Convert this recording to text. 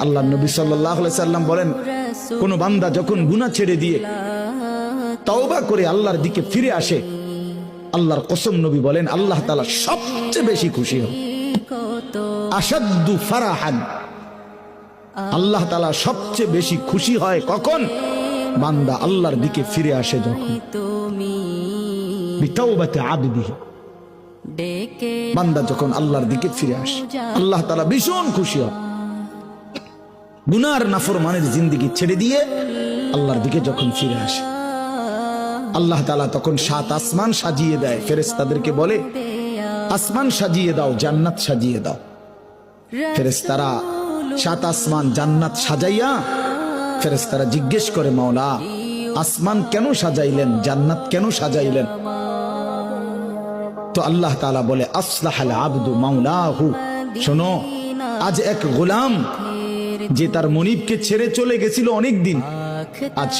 আল্লাহ নবী সাল্লাল্লাহু আলাইহি সাল্লাম বলেন, কোন বান্দা যখন গুনাহ ছেড়ে দিয়ে তওবা করে আল্লাহর দিকে ফিরে আসে, আল্লাহর কসম নবী বলেন আল্লাহ তাআলা সবচেয়ে বেশি খুশি হন। আশাদ্দু ফারাহান, আল্লাহ তাআলা সবচেয়ে বেশি খুশি হয় কখন? বান্দা আল্লাহর দিকে ফিরে আসে যখন। বিতাওবাতি আবদিহি, বান্দা যখন আল্লাহর দিকে ফিরে আসে আল্লাহ তাআলা ভীষণ খুশি হয়। গুনার নাফরমানের জিন্দেগি ছেড়ে দিয়ে আল্লাহর দিকে যখন ফিরে আসে, আল্লাহ তাআলা তখন 7 আসমান সাজিয়ে দেয়। ফেরেশতাদেরকে বলে, আসমান সাজিয়ে দাও, জান্নাত সাজিয়ে দাও। ফেরেশতারা 7 আসমান জান্নাত সাজাইয়া ফেরেশতারা জিজ্ঞেস করে, মাওলা আসমান কেন সাজাইলেন, জান্নাত কেন সাজাইলেন? তো আল্লাহ তাআলা বলে, আসলাহাল আবদু মাওলাহু, শোনো, আজ এক গোলাম যে তার মনিবকে ছেড়ে চলে গেছিল অনেক দিন, আজ